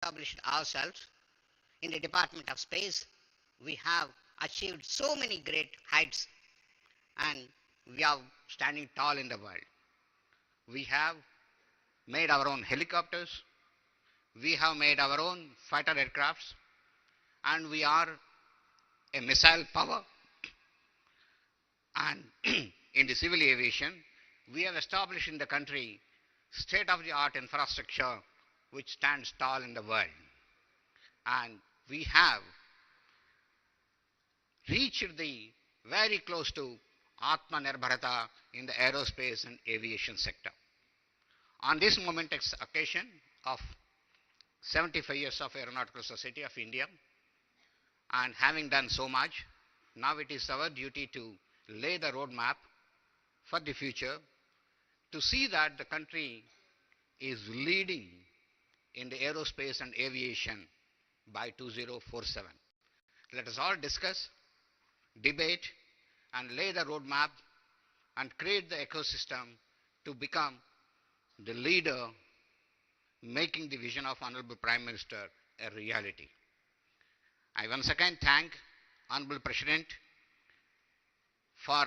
established ourselves in the Department of Space. We have achieved so many great heights and we are standing tall in the world. We have made our own helicopters, we have made our own fighter aircrafts, and we are a missile power. And in the civil aviation, we have established in the country state-of-the-art infrastructure which stands tall in the world. And we have reached the very close to Atmanirbharata in the aerospace and aviation sector. On this momentous occasion of 75 years of Aeronautical Society of India, and having done so much, now it is our duty to lay the roadmap for the future to see that the country is leading in the aerospace and aviation by 2047. Let us all discuss, debate, and lay the roadmap and create the ecosystem to become the leader, making the vision of Honorable Prime Minister a reality. I once again thank Honorable President for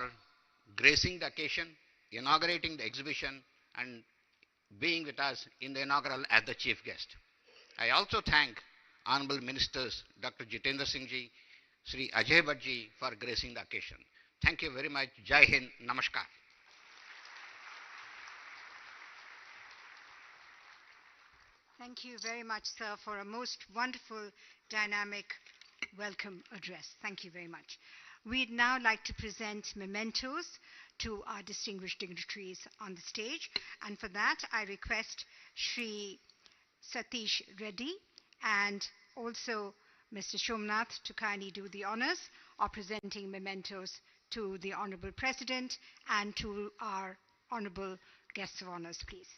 gracing the occasion, inaugurating the exhibition, and being with us in the inaugural as the chief guest. I also thank Honorable Ministers Dr. Jitendra Singh ji, Sri Ajay Bhatt ji for gracing the occasion. Thank you very much. Jai Hind. Namaskar. Thank you very much, sir, for a most wonderful, dynamic welcome address. Thank you very much. We'd now like to present mementos to our distinguished dignitaries on the stage. And for that, I request Sri Satish Reddy and also Mr. Shomnath to kindly do the honors of presenting mementos to the Honorable President and to our Honorable guests of honors, please.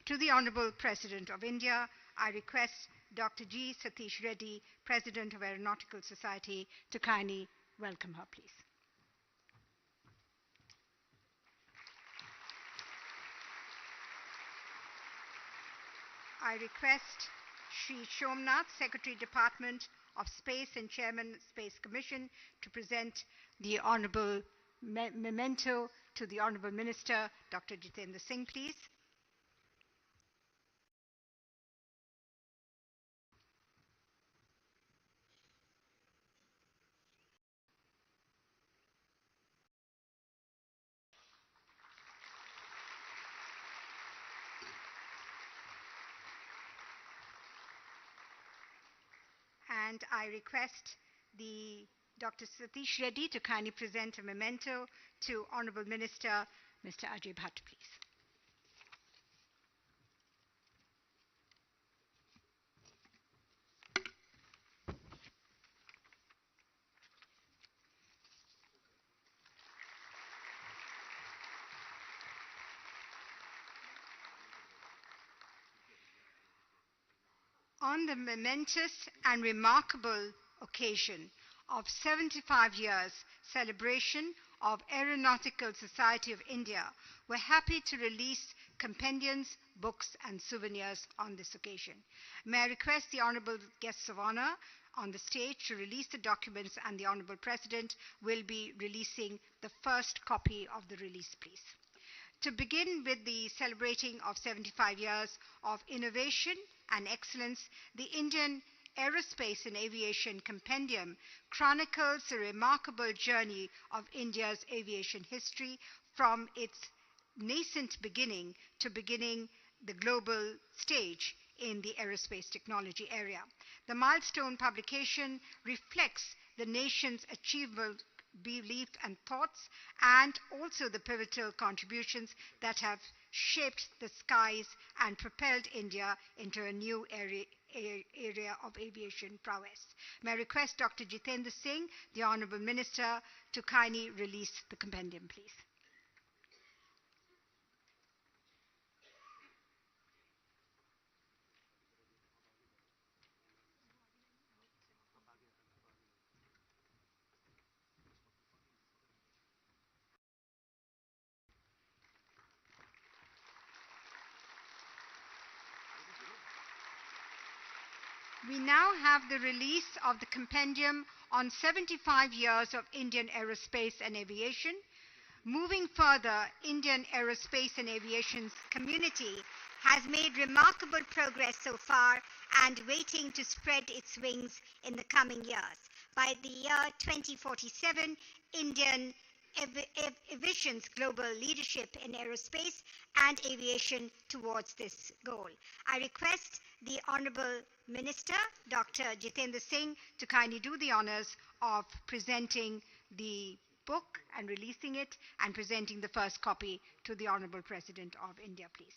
To the Honorable President of India, I request Dr. G. Satish Reddy, President of Aeronautical Society, to kindly welcome her, please. I request Sri Shomnath, Secretary Department of Space and Chairman Space Commission, to present the Honorable memento to the Honorable Minister, Dr. Jitendra Singh, please. And I request the Dr. Satish Reddy to kindly present a memento to Honorable Minister, Mr. Ajay Bhatt, please. On the momentous and remarkable occasion of 75 years celebration of Aeronautical Society of India, we're happy to release compendiums, books, and souvenirs on this occasion. May I request the honorable guests of honor on the stage to release the documents, and the Honorable President will be releasing the first copy of the release, please. To begin with the celebrating of 75 years of innovation and excellence, the Indian Aerospace and Aviation Compendium chronicles the remarkable journey of India's aviation history from its nascent beginning to beginning the global stage in the aerospace technology area. The milestone publication reflects the nation's achievement, beliefs and thoughts, and also the pivotal contributions that have shaped the skies and propelled India into a new area of aviation prowess. May I request Dr. Jitendra Singh, the Honorable Minister, to kindly release the compendium, please. We now have the release of the compendium on 75 years of Indian aerospace and aviation. Moving further, Indian aerospace and aviation community has made remarkable progress so far and waiting to spread its wings in the coming years. By the year 2047, Indian Aviation's global leadership in aerospace and aviation towards this goal. I request the Honorable Minister, Dr. Jitendra Singh, to kindly do the honors of presenting the book and releasing it and presenting the first copy to the Honorable President of India, please.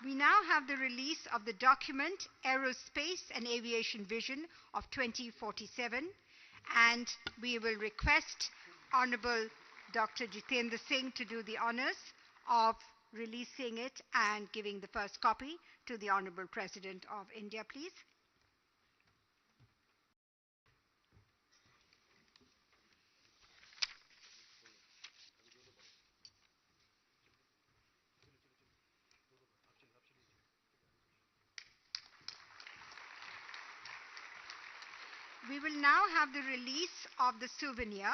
We now have the release of the document Aerospace and Aviation Vision of 2047, and we will request Honorable Dr. Jitendra Singh to do the honors of releasing it and giving the first copy to the Honorable President of India, please. We will now have the release of the souvenir,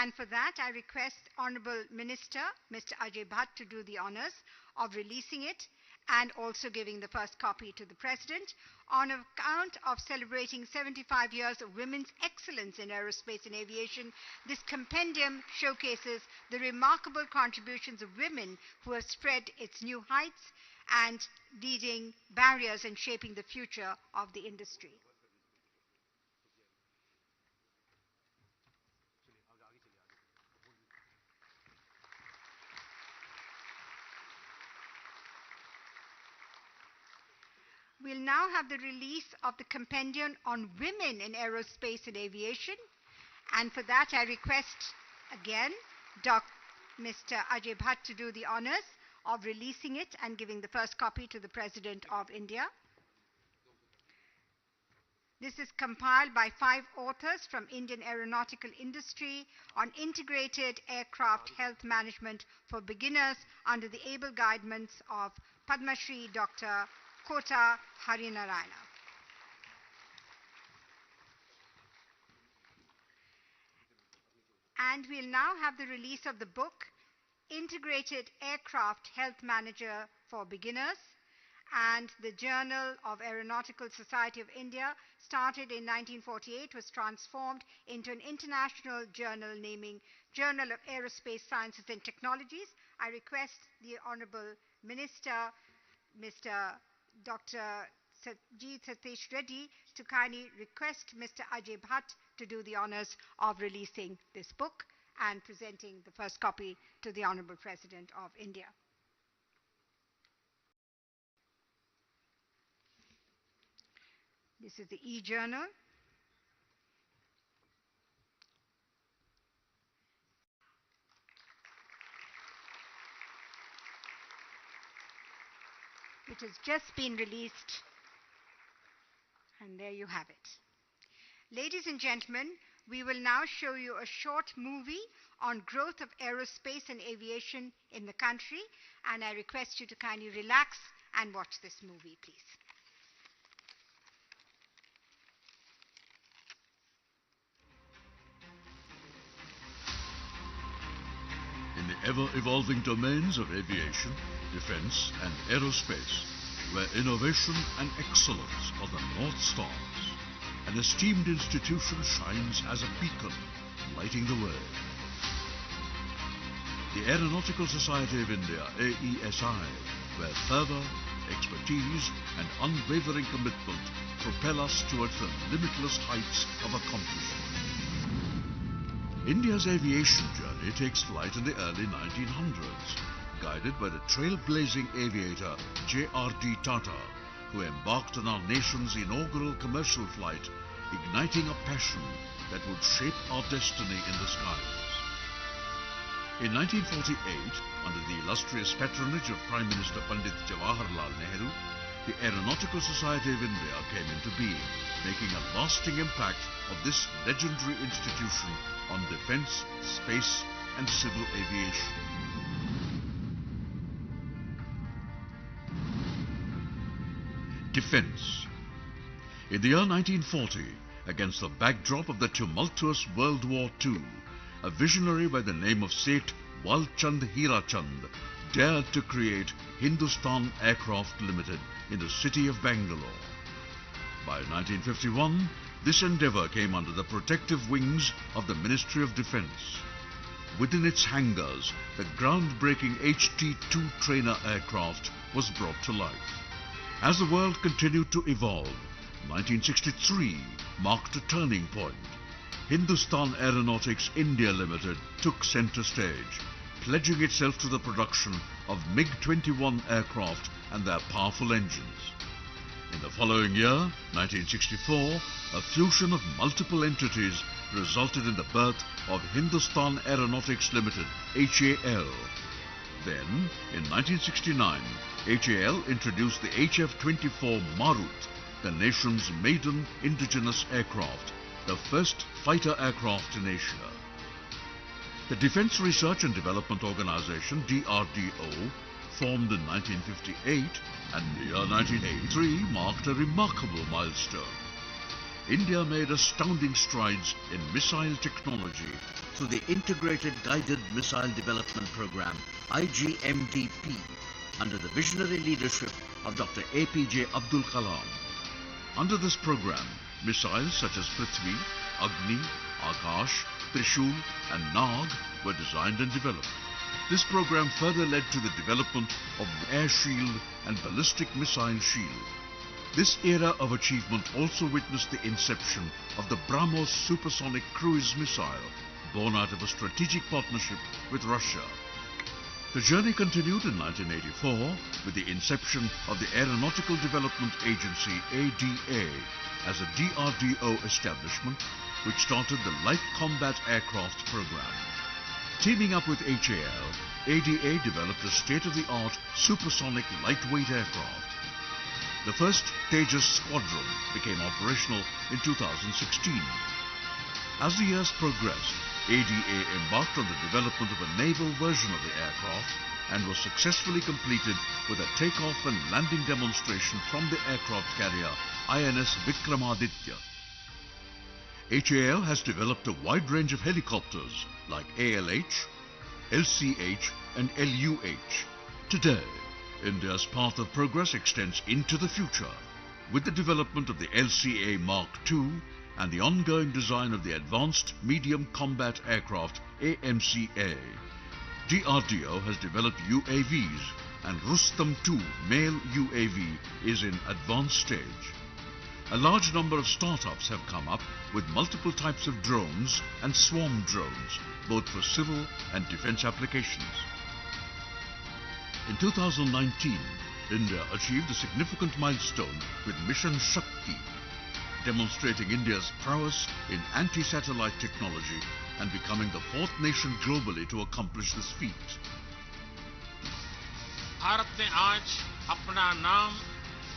and for that I request Honorable Minister Mr. Ajay Bhatt to do the honors of releasing it and also giving the first copy to the President. On account of celebrating 75 years of women's excellence in aerospace and aviation, this compendium showcases the remarkable contributions of women who have spread its new heights and leading barriers and shaping the future of the industry. We'll now have the release of the compendium on women in aerospace and aviation. And for that, I request again Mr. Ajay Bhatt to do the honors of releasing it and giving the first copy to the President of India. This is compiled by 5 authors from Indian aeronautical industry on integrated aircraft health management for beginners under the able guidance of Padma Shri Dr. Kota Harinarayana. And we'll now have the release of the book Integrated Aircraft Health Manager for Beginners, and the Journal of Aeronautical Society of India, started in 1948, was transformed into an international journal naming Journal of Aerospace Sciences and Technologies. I request the Honorable Minister, Mr. Dr. G. Satish Reddy, to kindly request Mr. Ajay Bhatt to do the honors of releasing this book and presenting the first copy to the Honorable President of India. This is the e-journal. Which has just been released, and there you have it. Ladies and gentlemen, we will now show you a short movie on growth of aerospace and aviation in the country, and I request you to kindly relax and watch this movie, please. In the ever-evolving domains of aviation, defense, and aerospace, where innovation and excellence are the North Stars, an esteemed institution shines as a beacon, lighting the way. The Aeronautical Society of India, AESI, where fervour, expertise, and unwavering commitment propel us towards the limitless heights of accomplishment. India's aviation journey takes flight in the early 1900s, guided by the trailblazing aviator J.R.D. Tata, who embarked on our nation's inaugural commercial flight, igniting a passion that would shape our destiny in the skies. In 1948, under the illustrious patronage of Prime Minister Pandit Jawaharlal Nehru, the Aeronautical Society of India came into being, making a lasting impact of this legendary institution on defence, space and civil aviation. Defence. In the year 1940, against the backdrop of the tumultuous World War II, a visionary by the name of Seth Walchand Hirachand dared to create Hindustan Aircraft Limited in the city of Bangalore. By 1951, this endeavour came under the protective wings of the Ministry of Defence. Within its hangars, the groundbreaking HT-2 trainer aircraft was brought to life. As the world continued to evolve, 1963 marked a turning point. Hindustan Aeronautics India Limited took centre stage, pledging itself to the production of MiG-21 aircraft and their powerful engines. In the following year, 1964, a fusion of multiple entities resulted in the birth of Hindustan Aeronautics Limited, HAL. Then, in 1969, HAL introduced the HF-24 Marut, the nation's maiden indigenous aircraft, the first fighter aircraft in Asia. The Defence Research and Development Organization, DRDO, formed in 1958, and the year 1983 marked a remarkable milestone. India made astounding strides in missile technology through the Integrated Guided Missile Development Program, IGMDP, under the visionary leadership of Dr. APJ Abdul Kalam. Under this program, missiles such as Prithvi, Agni, Akash, Trishul and Nag were designed and developed. This program further led to the development of Air Shield and Ballistic Missile Shield. This era of achievement also witnessed the inception of the BrahMos supersonic cruise missile, born out of a strategic partnership with Russia. The journey continued in 1984 with the inception of the Aeronautical Development Agency, ADA, as a DRDO establishment, which started the Light Combat Aircraft program. Teaming up with HAL, ADA developed a state-of-the-art supersonic lightweight aircraft. The first Tejas squadron became operational in 2016. As the years progressed, ADA embarked on the development of a naval version of the aircraft and was successfully completed with a takeoff and landing demonstration from the aircraft carrier INS Vikramaditya. HAL has developed a wide range of helicopters like ALH, LCH and LUH. Today, India's path of progress extends into the future with the development of the LCA Mark II and the ongoing design of the Advanced Medium Combat Aircraft AMCA. DRDO has developed UAVs and Rustam II male UAV is in advanced stage. A large number of startups have come up with multiple types of drones and swarm drones, both for civil and defense applications. In 2019, India achieved a significant milestone with Mission Shakti, demonstrating India's prowess in anti-satellite technology and becoming the fourth nation globally to accomplish this feat. Bharat ने आज अपना नाम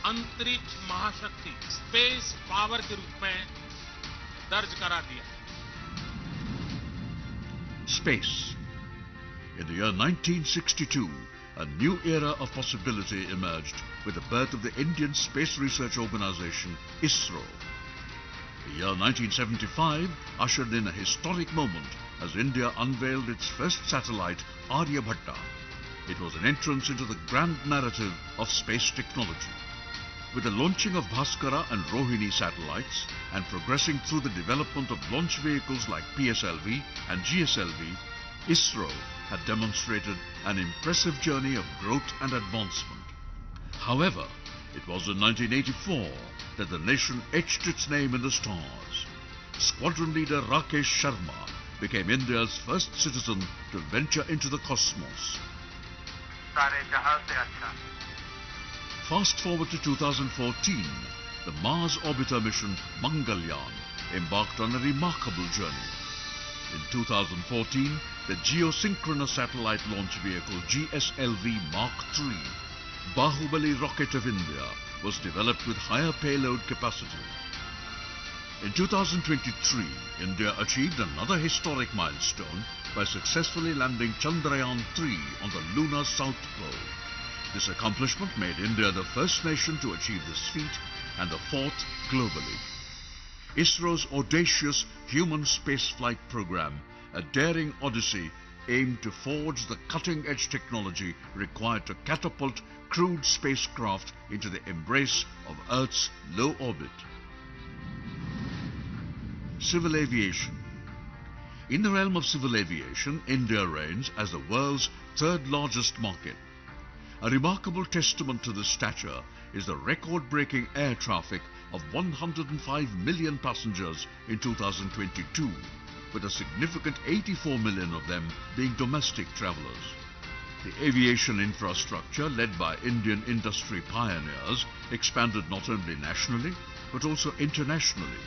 अंतरिक्ष महाशक्ति space power के रूप में दर्ज करा दिया. Space. In the year 1962, a new era of possibility emerged with the birth of the Indian Space Research Organization, ISRO. The year 1975 ushered in a historic moment as India unveiled its first satellite, Aryabhatta. It was an entrance into the grand narrative of space technology. With the launching of Bhaskara and Rohini satellites and progressing through the development of launch vehicles like PSLV and GSLV, ISRO had demonstrated an impressive journey of growth and advancement. However, it was in 1984 that the nation etched its name in the stars. Squadron leader Rakesh Sharma became India's first citizen to venture into the cosmos. Fast forward to 2014, the Mars orbiter mission Mangalyaan embarked on a remarkable journey. In 2014, the Geosynchronous Satellite Launch Vehicle GSLV Mark III, Bahubali rocket of India, was developed with higher payload capacity. In 2023, India achieved another historic milestone by successfully landing Chandrayaan-3 on the lunar South Pole. This accomplishment made India the first nation to achieve this feat and the fourth globally. ISRO's audacious human spaceflight program, a daring odyssey, aimed to forge the cutting-edge technology required to catapult crewed spacecraft into the embrace of Earth's low orbit. Civil aviation. In the realm of civil aviation, India reigns as the world's third largest market. A remarkable testament to this stature is the record-breaking air traffic of 105 million passengers in 2022, with a significant 84 million of them being domestic travelers. The aviation infrastructure, led by Indian industry pioneers, expanded not only nationally, but also internationally.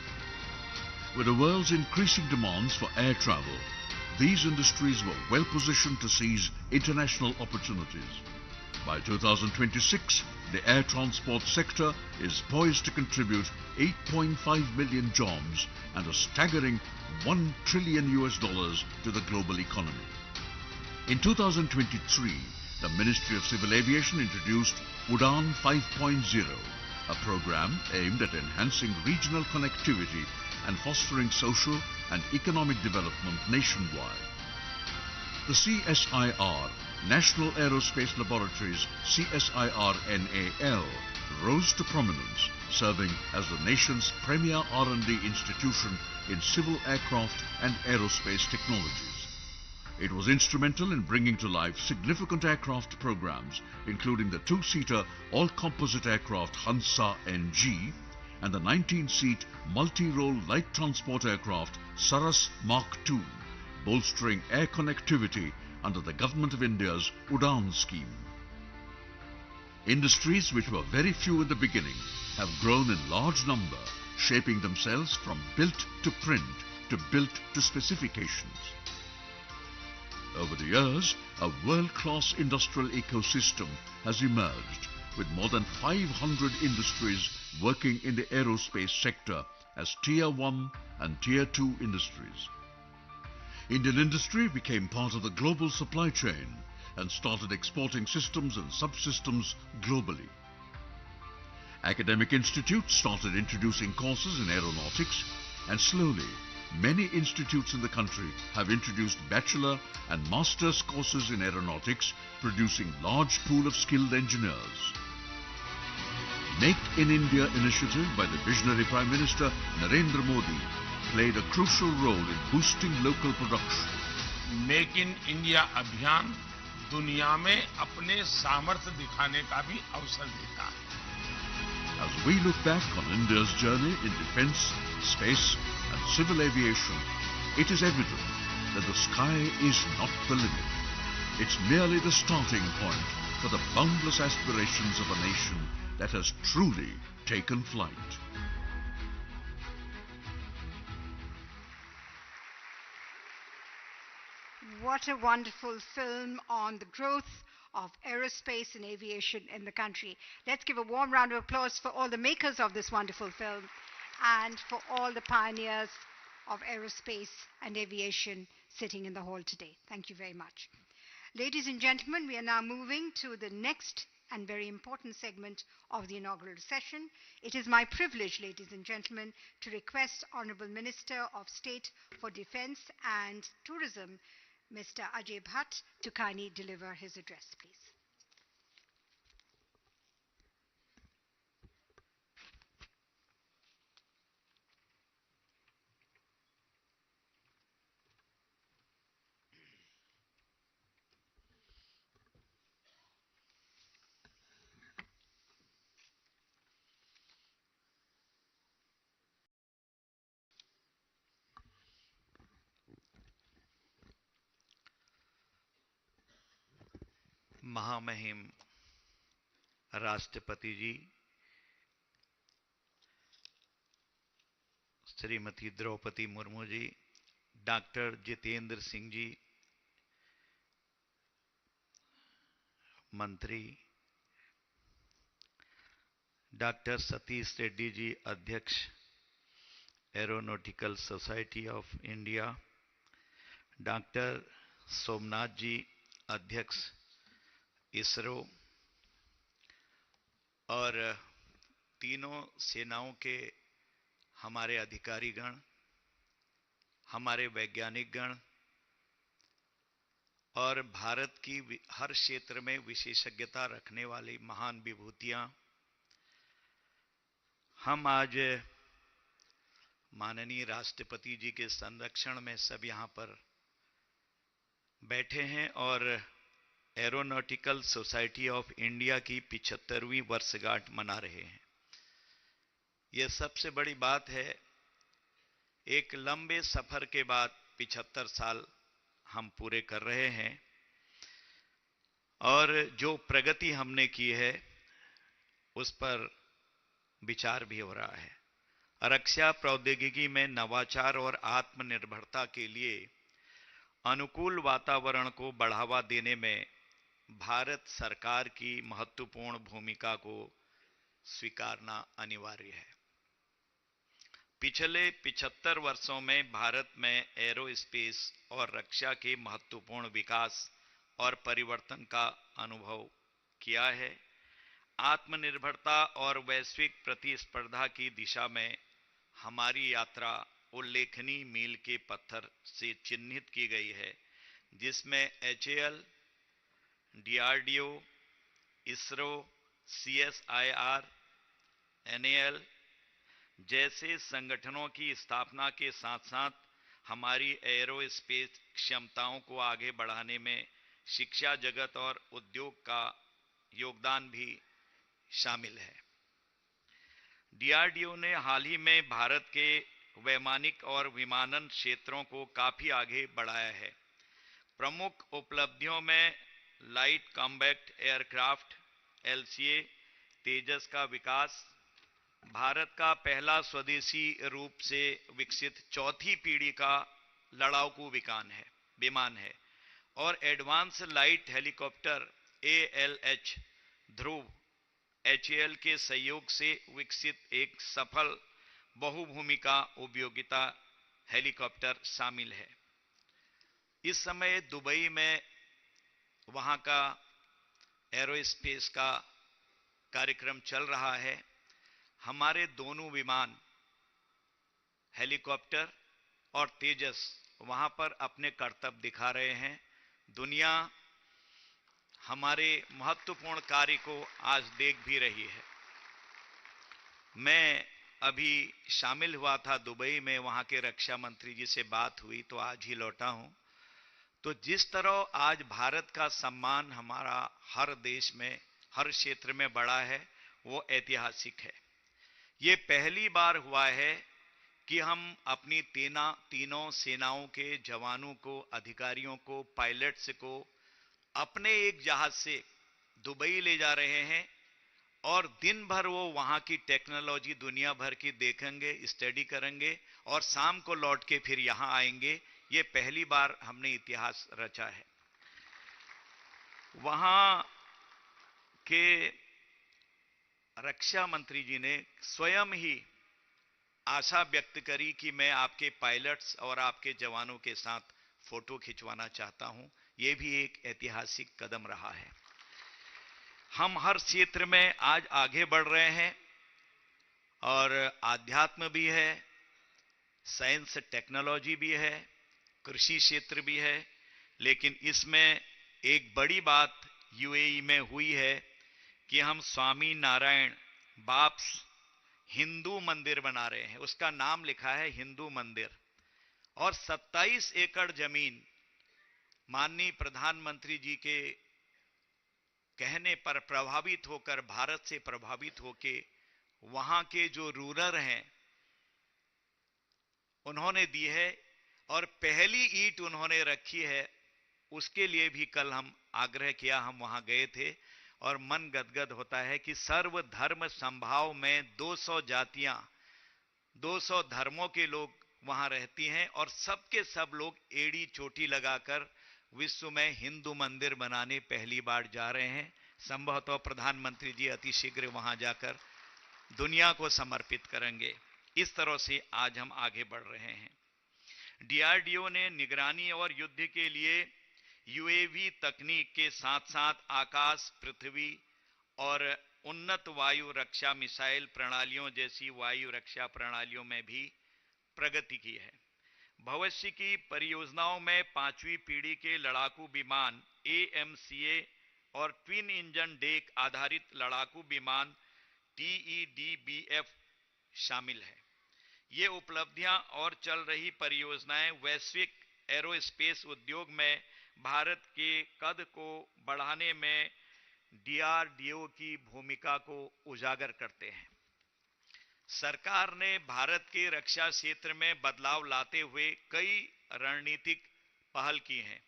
With the world's increasing demands for air travel, these industries were well positioned to seize international opportunities. By 2026, the air transport sector is poised to contribute 8.5 million jobs and a staggering $1 trillion to the global economy. In 2023, the Ministry of Civil Aviation introduced Udaan 5.0, a program aimed at enhancing regional connectivity and fostering social and economic development nationwide. The CSIR, National Aerospace Laboratories CSIR-NAL, rose to prominence, serving as the nation's premier R&D institution in civil aircraft and aerospace technologies. It was instrumental in bringing to life significant aircraft programs, including the two-seater all-composite aircraft Hansa NG and the 19-seat multi-role light transport aircraft Saras Mark II, bolstering air connectivity under the Government of India's Udaan scheme. Industries which were very few in the beginning have grown in large number, shaping themselves from built to print to built to specifications. Over the years, a world-class industrial ecosystem has emerged, with more than 500 industries working in the aerospace sector as Tier 1 and Tier 2 industries. Indian industry became part of the global supply chain and started exporting systems and subsystems globally. Academic institutes started introducing courses in aeronautics, and slowly, many institutes in the country have introduced bachelor and master's courses in aeronautics, producing large pool of skilled engineers. Make in India initiative by the visionary Prime Minister Narendra Modi played a crucial role in boosting local production. Make in India अभियान दुनिया में अपने सामर्थ्य दिखाने का भी अवसर देता है. As we look back on India's journey in defense, space and civil aviation, it is evident that the sky is not the limit. It's merely the starting point for the boundless aspirations of a nation that has truly taken flight. What a wonderful film on the growth of aerospace and aviation in the country. Let's give a warm round of applause for all the makers of this wonderful film and for all the pioneers of aerospace and aviation sitting in the hall today. Thank you very much. Ladies and gentlemen, we are now moving to the next and very important segment of the inaugural session. It is my privilege, ladies and gentlemen, to request Honorable Minister of State for Defence and Tourism, Mr. Ajay Bhatt, to kindly deliver his address, please. महामहिम राष्ट्रपति ji, Shrimati Droupadi Murmu ji, doctor Jitendra Singh ji, मंत्री, doctor Satish Reddy ji, अध्यक्ष aeronautical society of India, doctor Somnath ji, अध्यक्ष इसरो, और तीनों सेनाओं के हमारे अधिकारीगण, हमारे वैज्ञानिक गण और भारत की हर क्षेत्र में विशेषज्ञता रखने वाली महान विभूतियां, हम आज माननीय राष्ट्रपति जी के संरक्षण में सब यहां पर बैठे हैं और एरोनॉटिकल सोसाइटी ऑफ इंडिया की 75वीं वर्षगांठ मना रहे हैं। यह सबसे बड़ी बात है। एक लंबे सफर के बाद 75 साल हम पूरे कर रहे हैं और जो प्रगति हमने की है उस पर विचार भी हो रहा है। रक्षा प्रौद्योगिकी में नवाचार और आत्मनिर्भरता के लिए अनुकूल वातावरण को बढ़ावा देने में भारत सरकार की महत्वपूर्ण भूमिका को स्वीकारना अनिवार्य है। पिछले 75 वर्षों में भारत में एरोस्पेस और रक्षा के महत्वपूर्ण विकास और परिवर्तन का अनुभव किया है। आत्मनिर्भरता और वैश्विक प्रतिस्पर्धा की दिशा में हमारी यात्रा उल्लेखनीय मील के पत्थर से चिन्हित की गई है, जिसमें HAL, DRDO, ISRO, CSIR, NAL जैसे संगठनों की स्थापना के साथ साथ हमारी एरोस्पेस क्षमताओं को आगे बढ़ाने में शिक्षा जगत और उद्योग का योगदान भी शामिल है। DRDO ने हाल ही में भारत के वैमानिक और विमानन क्षेत्रों को काफी आगे बढ़ाया है। प्रमुख उपलब्धियों में लाइट कॉम्बैट एयरक्राफ्ट LCA तेजस का विकास, भारत का पहला स्वदेशी रूप से विकसित चौथी पीढ़ी का लड़ाकू विमान है और एडवांस लाइट हेलीकॉप्टर ALH ध्रुव HAL के सहयोग से विकसित एक सफल बहुभूमिका उपयोगिता हेलीकॉप्टर शामिल है। इस समय दुबई में वहां का एरोस्पेस का कार्यक्रम चल रहा है। हमारे दोनों विमान हेलीकॉप्टर और तेजस वहां पर अपने करतब दिखा रहे हैं। दुनिया हमारे महत्वपूर्ण कार्य को आज देख भी रही है। मैं अभी शामिल हुआ था दुबई में, वहां के रक्षा मंत्री जी से बात हुई तो आज ही लौटा हूं। तो जिस तरह आज भारत का सम्मान हमारा हर देश में हर क्षेत्र में बढ़ा है वो ऐतिहासिक है। ये पहली बार हुआ है कि हम अपनी तीनों सेनाओं के जवानों को, अधिकारियों को, पायलट्स को अपने एक जहाज से दुबई ले जा रहे हैं और दिन भर वो वहां की टेक्नोलॉजी दुनिया भर की देखेंगे, स्टडी करेंगे और शाम को लौट के फिर यहां आएंगे। ये पहली बार हमने इतिहास रचा है। वहां के रक्षा मंत्री जी ने स्वयं ही आशा व्यक्त करी कि मैं आपके पायलट्स और आपके जवानों के साथ फोटो खिंचवाना चाहता हूं। यह भी एक ऐतिहासिक कदम रहा है। हम हर क्षेत्र में आज आगे बढ़ रहे हैं और आध्यात्म भी है, साइंस टेक्नोलॉजी भी है, कृषि क्षेत्र भी है, लेकिन इसमें एक बड़ी बात UAE में हुई है कि हम स्वामी नारायण बाप्स हिंदू मंदिर बना रहे हैं। उसका नाम लिखा है हिंदू मंदिर और 27 एकड़ जमीन माननीय प्रधानमंत्री जी के कहने पर प्रभावित होकर, भारत से प्रभावित होकर वहां के जो रूरर हैं उन्होंने दी है और पहली ईंट उन्होंने रखी है। उसके लिए भी कल हम आग्रह किया, हम वहां गए थे और मन गदगद होता है कि सर्व धर्म संभाव में 200 जातियां, 200 धर्मों के लोग वहां रहती हैं और सबके सब लोग एड़ी चोटी लगाकर विश्व में हिंदू मंदिर बनाने पहली बार जा रहे हैं। संभवतः प्रधानमंत्री जी अति शीघ्र वहां जाकर दुनिया को समर्पित करेंगे। इस तरह से आज हम आगे बढ़ रहे हैं। डीआरडीओ ने निगरानी और युद्ध के लिए यूएवी तकनीक के साथ साथ आकाश, पृथ्वी और उन्नत वायु रक्षा मिसाइल प्रणालियों जैसी वायु रक्षा प्रणालियों में भी प्रगति की है। भविष्य की परियोजनाओं में 5वीं पीढ़ी के लड़ाकू विमान एएमसीए और ट्विन इंजन डेक आधारित लड़ाकू विमान टीईडीबीएफ शामिल है। ये उपलब्धियां और चल रही परियोजनाएं वैश्विक एरोस्पेस उद्योग में भारत के कद को बढ़ाने में डीआरडीओ की भूमिका को उजागर करते हैं। सरकार ने भारत के रक्षा क्षेत्र में बदलाव लाते हुए कई रणनीतिक पहल की हैं।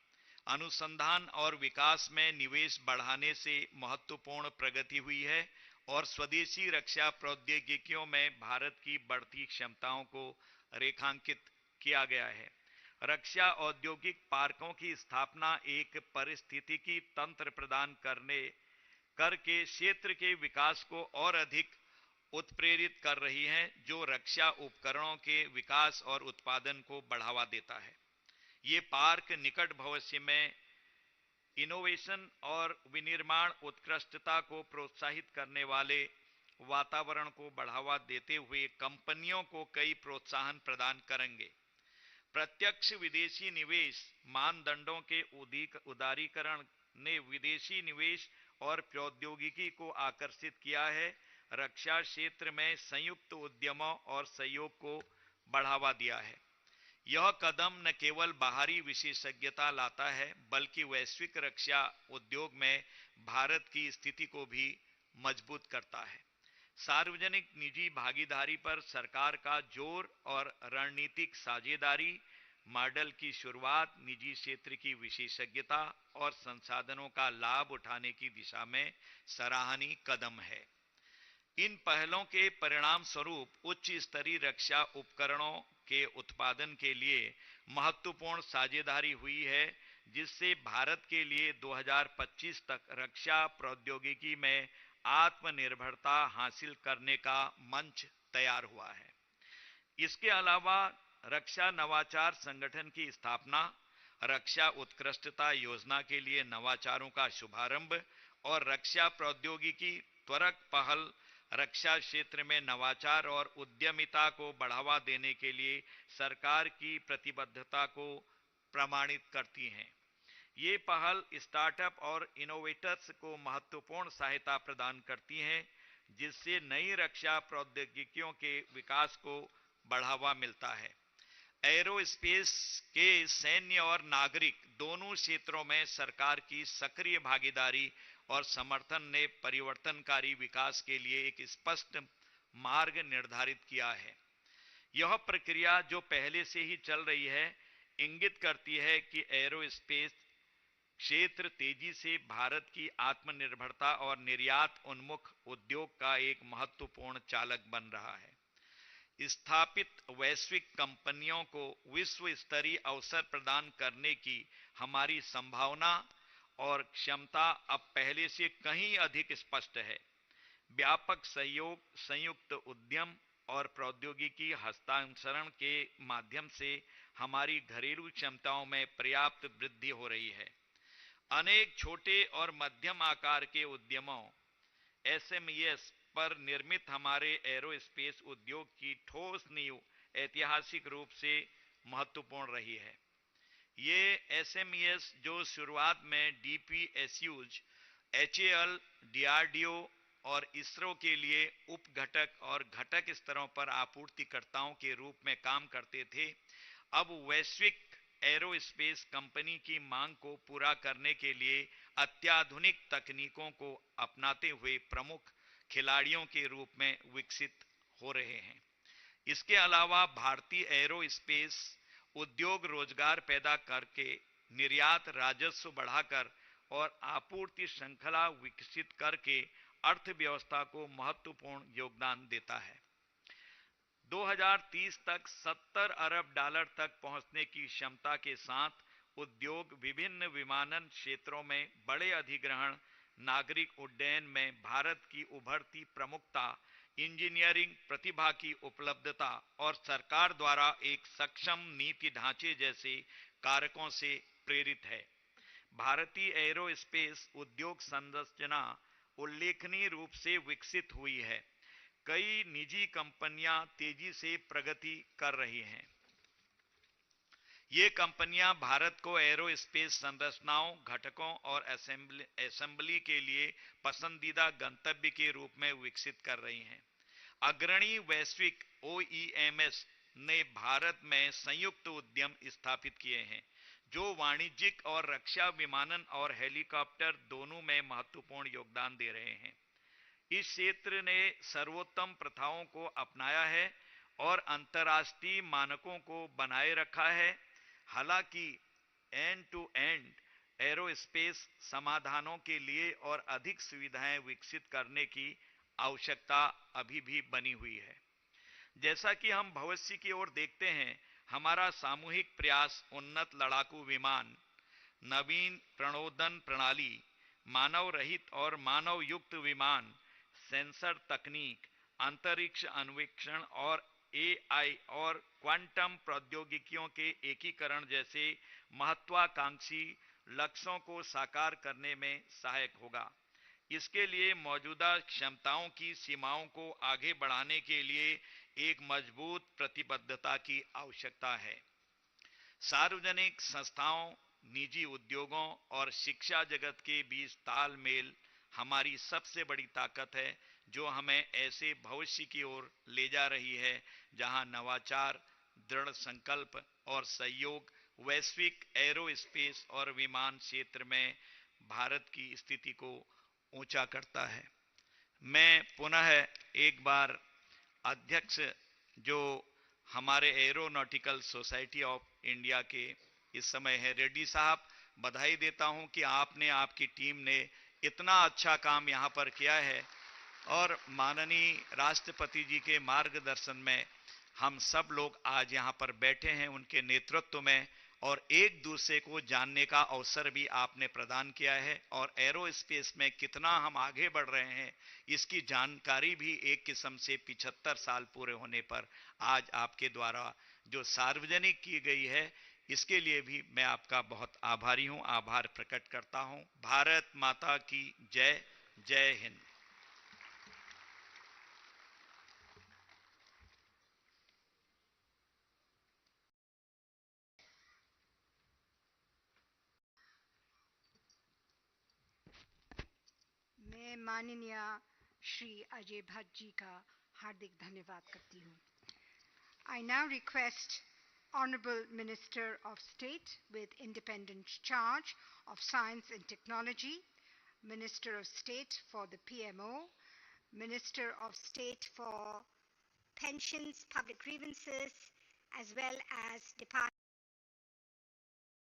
अनुसंधान और विकास में निवेश बढ़ाने से महत्वपूर्ण प्रगति हुई है और स्वदेशी रक्षा प्रौद्योगिकियों में भारत की बढ़ती क्षमताओं को रेखांकित किया गया है। रक्षा औद्योगिक पार्कों की स्थापना एक पारिस्थितिकी तंत्र प्रदान करके क्षेत्र के विकास को और अधिक उत्प्रेरित कर रही है, जो रक्षा उपकरणों के विकास और उत्पादन को बढ़ावा देता है। ये पार्क निकट भविष्य में इनोवेशन और विनिर्माण उत्कृष्टता को प्रोत्साहित करने वाले वातावरण को बढ़ावा देते हुए कंपनियों को कई प्रोत्साहन प्रदान करेंगे। प्रत्यक्ष विदेशी निवेश मानदंडों के उदारीकरण ने विदेशी निवेश और प्रौद्योगिकी को आकर्षित किया है। रक्षा क्षेत्र में संयुक्त उद्यमों और सहयोग को बढ़ावा दिया है। यह कदम न केवल बाहरी विशेषज्ञता लाता है, बल्कि वैश्विक रक्षा उद्योग में भारत की स्थिति को भी मजबूत करता है। सार्वजनिक निजी भागीदारी पर सरकार का जोर और रणनीतिक साझेदारी मॉडल की शुरुआत निजी क्षेत्र की विशेषज्ञता और संसाधनों का लाभ उठाने की दिशा में सराहनीय कदम है। इन पहलों के परिणाम स्वरूप उच्च स्तरीय रक्षा उपकरणों के उत्पादन के लिए महत्वपूर्ण साझेदारी हुई है, जिससे भारत के लिए 2025 तक रक्षा प्रौद्योगिकी में आत्मनिर्भरता हासिल करने का मंच तैयार हुआ है। इसके अलावा रक्षा नवाचार संगठन की स्थापना, रक्षा उत्कृष्टता योजना के लिए नवाचारों का शुभारंभ और रक्षा प्रौद्योगिकी त्वरक पहल रक्षा क्षेत्र में नवाचार और उद्यमिता को बढ़ावा देने के लिए सरकार की प्रतिबद्धता को प्रमाणित करती हैं। ये पहल स्टार्टअप और इनोवेटर्स को महत्वपूर्ण सहायता प्रदान करती हैं, जिससे नई रक्षा प्रौद्योगिकियों के विकास को बढ़ावा मिलता है। एरोस्पेस के सैन्य और नागरिक दोनों क्षेत्रों में सरकार की सक्रिय भागीदारी और समर्थन ने परिवर्तनकारी विकास के लिए एक स्पष्ट मार्ग निर्धारित किया है। यह प्रक्रिया जो पहले से ही चल रही है, इंगित करती है कि एरोस्पेस क्षेत्र तेजी से भारत की आत्मनिर्भरता और निर्यात उन्मुख उद्योग का एक महत्वपूर्ण चालक बन रहा है। स्थापित वैश्विक कंपनियों को विश्व स्तरीय अवसर प्रदान करने की हमारी संभावना और क्षमता अब पहले से कहीं अधिक स्पष्ट है। व्यापक सहयोग, संयुक्त उद्यम और प्रौद्योगिकी हस्तांतरण के माध्यम से हमारी घरेलू क्षमताओं में पर्याप्त वृद्धि हो रही है। अनेक छोटे और मध्यम आकार के उद्यमों एसएमईएस पर निर्मित हमारे एरोस्पेस उद्योग की ठोस नींव ऐतिहासिक रूप से महत्वपूर्ण रही है। ये एसएमईएस जो शुरुआत में डीपीएसयूज, एचएएल, डीआरडीओ और इसरो के लिए उप घटक और घटक स्तरों पर आपूर्तिकर्ताओं के रूप में काम करते थे, अब वैश्विक एरोस्पेस कंपनी की मांग को पूरा करने के लिए अत्याधुनिक तकनीकों को अपनाते हुए प्रमुख खिलाड़ियों के रूप में विकसित हो रहे हैं। इसके अलावा भारतीय एरोस्पेस उद्योग रोजगार पैदा करके निर्यात राजस्व बढ़ाकर और आपूर्ति श्रृंखला विकसित करके अर्थव्यवस्था को महत्वपूर्ण योगदान देता है। 2030 तक $70 अरब तक पहुंचने की क्षमता के साथ उद्योग विभिन्न विमानन क्षेत्रों में बड़े अधिग्रहण, नागरिक उड्डयन में भारत की उभरती प्रमुखता इंजीनियरिंग प्रतिभा की उपलब्धता और सरकार द्वारा एक सक्षम नीति ढांचे जैसे कारकों से प्रेरित है। भारतीय एरोस्पेस उद्योग संरचना उल्लेखनीय रूप से विकसित हुई है। कई निजी कंपनियां तेजी से प्रगति कर रही हैं। ये कंपनियां भारत को एरोस्पेस संरचनाओं, घटकों और असेंबली के लिए पसंदीदा गंतव्य के रूप में विकसित कर रही हैं। अग्रणी वैश्विक ओईएमएस ने भारत में संयुक्त उद्यम स्थापित किए हैं, जो वाणिज्यिक और रक्षा विमानन और हेलीकॉप्टर दोनों में महत्वपूर्ण योगदान दे रहे हैं। इस क्षेत्र ने सर्वोत्तम प्रथाओं को अपनाया है और अंतर्राष्ट्रीय मानकों को बनाए रखा है। हालांकि एंड टू एंड एरोस्पेस समाधानों के लिए और अधिक सुविधाएं विकसित करने की आवश्यकता अभी भी बनी हुई है। जैसा कि हम भविष्य की ओर देखते हैं, हमारा सामूहिक प्रयास उन्नत लड़ाकू विमान, नवीन प्रणोदन प्रणाली, मानव रहित और मानव युक्त विमान, सेंसर तकनीक, अंतरिक्ष अन्वेषण और एआई और क्वांटम प्रौद्योगिकियों के एकीकरण जैसे महत्वाकांक्षी लक्ष्यों को साकार करने में सहायक होगा। इसके लिए मौजूदा क्षमताओं की सीमाओं को आगे बढ़ाने के लिए एक मजबूत प्रतिबद्धता की आवश्यकता है। सार्वजनिक संस्थाओं, निजी उद्योगों और शिक्षा जगत के बीच तालमेल हमारी सबसे बड़ी ताकत है, जो हमें ऐसे भविष्य की ओर ले जा रही है जहां नवाचार, दृढ़ संकल्प और सहयोग वैश्विक एरोस्पेस और विमान क्षेत्र में भारत की स्थिति को ऊंचा करता है। मैं पुनः एक बार अध्यक्ष जो हमारे एरोनॉटिकल सोसाइटी ऑफ इंडिया के इस समय है, रेड्डी साहब, बधाई देता हूं कि आपने, आपकी टीम ने इतना अच्छा काम यहां पर किया है और माननीय राष्ट्रपति जी के मार्गदर्शन में हम सब लोग आज यहां पर बैठे हैं उनके नेतृत्व में, और एक दूसरे को जानने का अवसर भी आपने प्रदान किया है और एरोस्पेस में कितना हम आगे बढ़ रहे हैं इसकी जानकारी भी एक किस्म से 75 साल पूरे होने पर आज आपके द्वारा जो सार्वजनिक की गई है, इसके लिए भी मैं आपका बहुत आभारी हूं, आभार प्रकट करता हूं। भारत माता की जय। जय हिंद। मैं माननीय श्री अजय भट्ट जी का हार्दिक धन्यवाद करती हूँ। I now request Honorable Minister of State with independent charge of Science and Technology, Minister of State for the PMO, Minister of State for Pensions, Public Grievances, as well as Department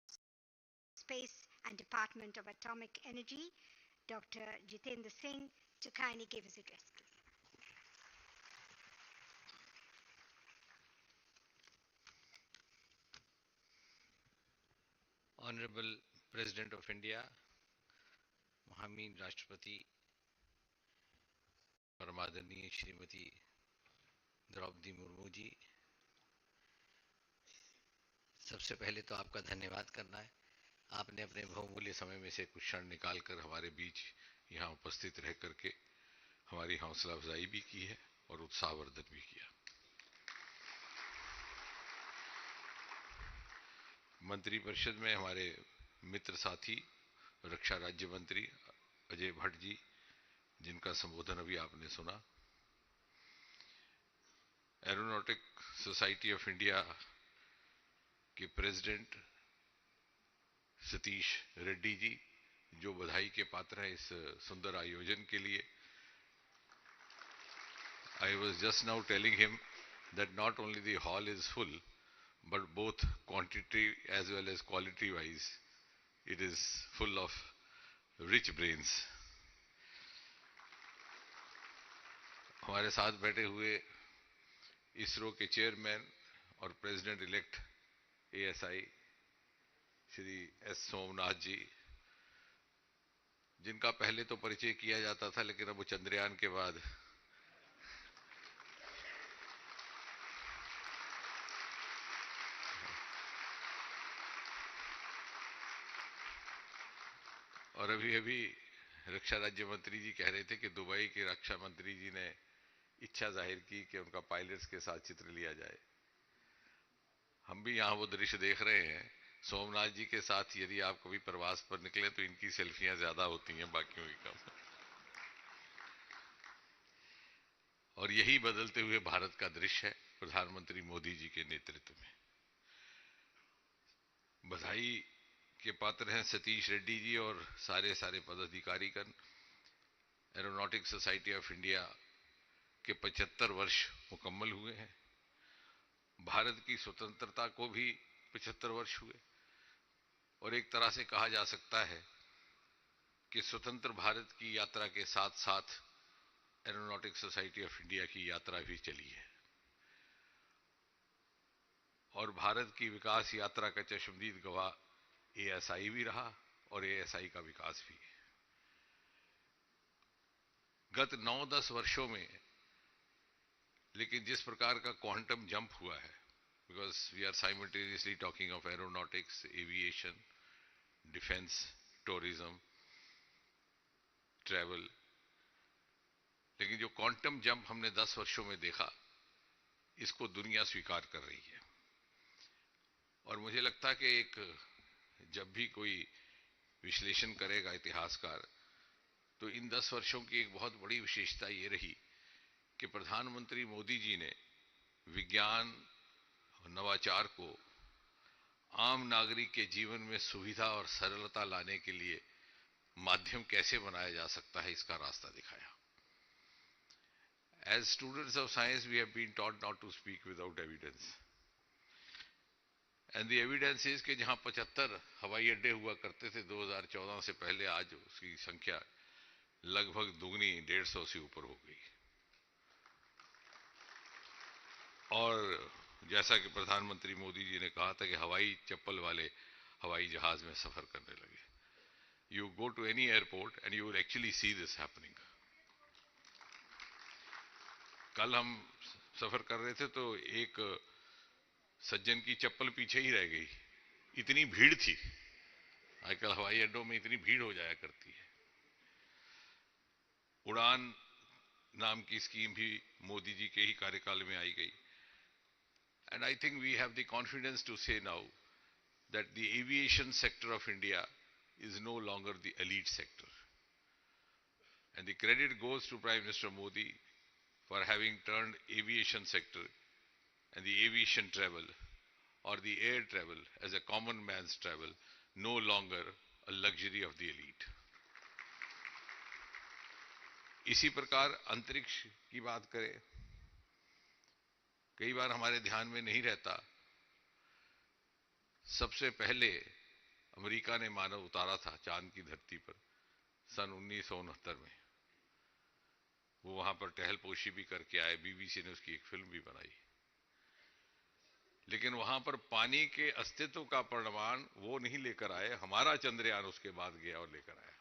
of Space and Department of Atomic Energy, Dr. Jitendra Singh, to kindly give his address. Honorable President of India, महामहिम राष्ट्रपति परम आदरणीय श्रीमती द्रौपदी मुर्मू जी, सबसे पहले तो आपका धन्यवाद करना है। आपने अपने बहुमूल्य समय में से कुछ क्षण निकालकर हमारे बीच यहाँ उपस्थित रह करके हमारी हौसला अफजाई भी की है और उत्साहवर्धन भी किया। मंत्रिपरिषद में हमारे मित्र साथी रक्षा राज्य मंत्री अजय भट्ट जी, जिनका संबोधन अभी आपने सुना, एरोनॉटिक सोसाइटी ऑफ इंडिया के प्रेसिडेंट सतीश रेड्डी जी, जो बधाई के पात्र हैं इस सुंदर आयोजन के लिए। I was just now telling him that not only the hall is full, but both quantity as well as quality wise, it is full of rich brains. हमारे साथ बैठे हुए इसरो के चेयरमैन और president elect ASI Shri S Somnath ji, जिनका पहले तो परिचय किया जाता था, लेकिन अब वो चंद्रयान के बाद और अभी अभी रक्षा राज्य मंत्री जी कह रहे थे कि दुबई के रक्षा मंत्री जी ने इच्छा जाहिर की कि उनका पायलट्स के साथ चित्र लिया जाए। हम भी यहाँ वो दृश्य देख रहे हैं। सोमनाथ जी के साथ यदि आप कभी प्रवास पर निकले तो इनकी सेल्फियां ज्यादा होती हैं बाकियों की कम। और यही बदलते हुए भारत का दृश्य है प्रधानमंत्री मोदी जी के नेतृत्व में। बधाई के पात्र हैं सतीश रेड्डी जी और सारे पदाधिकारीगण। एरोनॉटिक्स सोसाइटी ऑफ इंडिया के 75 वर्ष मुकम्मल हुए हैं। भारत की स्वतंत्रता को भी 75 वर्ष हुए और एक तरह से कहा जा सकता है कि स्वतंत्र भारत की यात्रा के साथ साथ एरोनॉटिक्स सोसाइटी ऑफ इंडिया की यात्रा भी चली है और भारत की विकास यात्रा का चश्मदीद गवाह एएसआई भी रहा और एएसआई का विकास भी। गत 9-10 वर्षों में लेकिन जिस प्रकार का क्वांटम जंप हुआ है, because we are simultaneously talking of aeronautics, aviation, defence, tourism, travel, लेकिन जो क्वांटम जंप हमने 10 वर्षों में देखा इसको दुनिया स्वीकार कर रही है। और मुझे लगता है कि जब भी कोई विश्लेषण करेगा इतिहासकार तो इन 10 वर्षों की एक बहुत बड़ी विशेषता ये रही कि प्रधानमंत्री मोदी जी ने विज्ञान और नवाचार को आम नागरिक के जीवन में सुविधा और सरलता लाने के लिए माध्यम कैसे बनाया जा सकता है इसका रास्ता दिखाया। As students of science, we have been taught not to speak without evidence. And the evidence is कि जहां 75 हवाई अड्डे हुआ करते थे 2014 से पहले, आज उसकी संख्या लगभग दुगनी 150 से ऊपर हो गई। और जैसा कि प्रधानमंत्री मोदी जी ने कहा था कि हवाई चप्पल वाले हवाई जहाज में सफर करने लगे। You go to any airport and you will actually see this happening. कल हम सफर कर रहे थे तो एक सज्जन की चप्पल पीछे ही रह गई, इतनी भीड़ थी। आजकल हवाई अड्डों में इतनी भीड़ हो जाया करती है। उड़ान नाम की स्कीम भी मोदी जी के ही कार्यकाल में आई गई। And I think we have the confidence to say now that the aviation sector of India is no longer the elite sector. And the credit goes to Prime Minister Modi for having turned aviation sector and the aviation travel or the air travel as a common man's travel, no longer a luxury of the elite. इसी प्रकार अंतरिक्ष की बात करें, कई बार हमारे ध्यान में नहीं रहता, सबसे पहले अमेरिका ने मानव उतारा था चांद की धरती पर सन 1969 में। वो वहां पर टहलपोशी भी करके आए, बीबीसी ने उसकी एक फिल्म भी बनाई। लेकिन वहां पर पानी के अस्तित्व का प्रमाण वो नहीं लेकर आए, हमारा चंद्रयान उसके बाद गया और लेकर आया।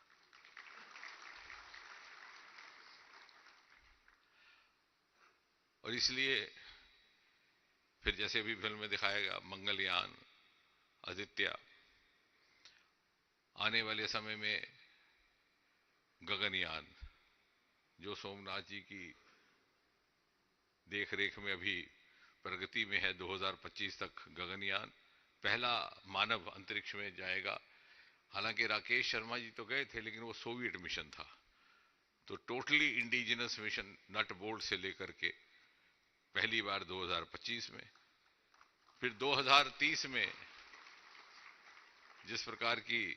और इसलिए फिर जैसे भी फिल्म में दिखाएगा मंगलयान, आदित्य, आने वाले समय में गगनयान, जो सोमनाथ जी की देखरेख में अभी प्रगति में है, 2025 तक गगनयान, पहला मानव अंतरिक्ष में जाएगा। हालांकि राकेश शर्मा जी तो गए थे लेकिन वो सोवियत मिशन था, तो totally indigenous mission nut bolt से लेकर के पहली बार 2025 में। फिर 2030 में जिस प्रकार की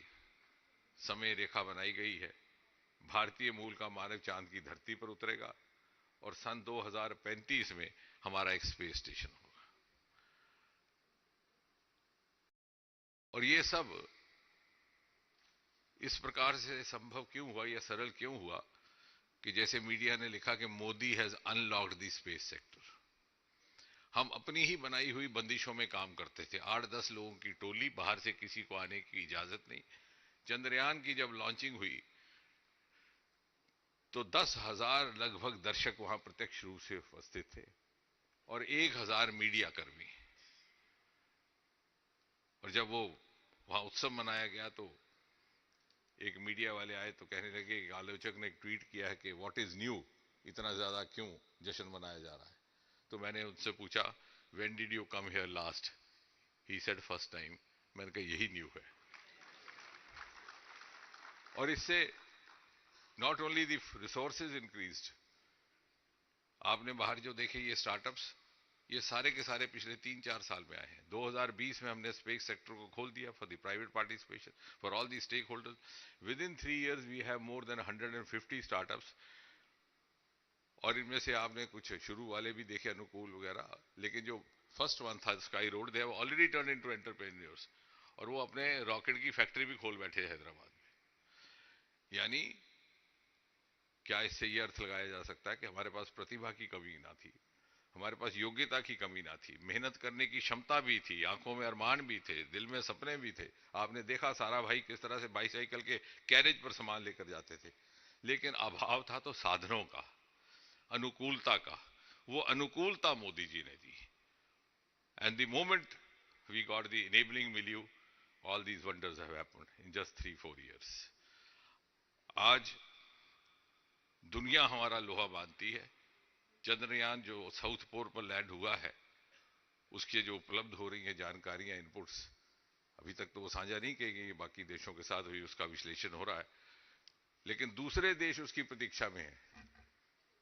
समय रेखा बनाई गई है, भारतीय मूल का मानव चांद की धरती पर उतरेगा और सन 2035 में हमारा एक स्पेस स्टेशन होगा। और ये सब इस प्रकार से संभव क्यों हुआ या सरल क्यों हुआ कि जैसे मीडिया ने लिखा कि Modi has unlocked the space sector. हम अपनी ही बनाई हुई बंदिशों में काम करते थे, 8-10 लोगों की टोली, बाहर से किसी को आने की इजाजत नहीं। चंद्रयान की जब लॉन्चिंग हुई तो 10,000 लगभग दर्शक वहां प्रत्यक्ष रूप से उपस्थित थे और 1,000 मीडिया कर्मी। और जब वो वहां उत्सव मनाया गया तो एक मीडिया वाले आए तो कहने लगे, एक आलोचक ने एक ट्वीट किया है कि व्हाट इज न्यू, इतना ज्यादा क्यों जश्न मनाया जा रहा है। तो मैंने उनसे पूछा, when did you come here last? He said first time. मैंने कहा यही न्यू है। और इससे not only the resources increased, आपने बाहर जो देखे ये स्टार्टअप्स, ये सारे के सारे पिछले 3-4 साल में आए हैं। 2020 में हमने स्पेस सेक्टर को खोल दिया for the private participation for all the stakeholders. Within 3 years we have more than 150 startups. और इनमें से आपने कुछ शुरू वाले भी देखे, अनुकूल वगैरह, लेकिन जो फर्स्ट वन था sky road, they have already turn into entrepreneurs, और वो अपने रॉकेट की फैक्ट्री भी खोल बैठे हैदराबाद में। यानी क्या इससे ये अर्थ लगाया जा सकता है कि हमारे पास प्रतिभा की कमी ना थी, हमारे पास योग्यता की कमी ना थी, मेहनत करने की क्षमता भी थी, आंखों में अरमान भी थे, दिल में सपने भी थे। आपने देखा सारा भाई किस तरह से बाईसाइकिल के कैरेज पर सामान लेकर जाते थे, लेकिन अभाव था तो साधनों का, अनुकूलता का। वो अनुकूलता मोदी जी ने दी, and the moment we got the enabling milieu, all these wonders have happened in just 3-4 years. आज दुनिया हमारा लोहा बांधती है। चंद्रयान जो साउथ पोल पर लैंड हुआ है, उसके जो उपलब्ध हो रही हैं जानकारियां, इनपुट्स, अभी तक तो वो साझा नहीं की गई, बाकी देशों के साथ भी उसका विश्लेषण हो रहा है, लेकिन दूसरे देश उसकी प्रतीक्षा में है।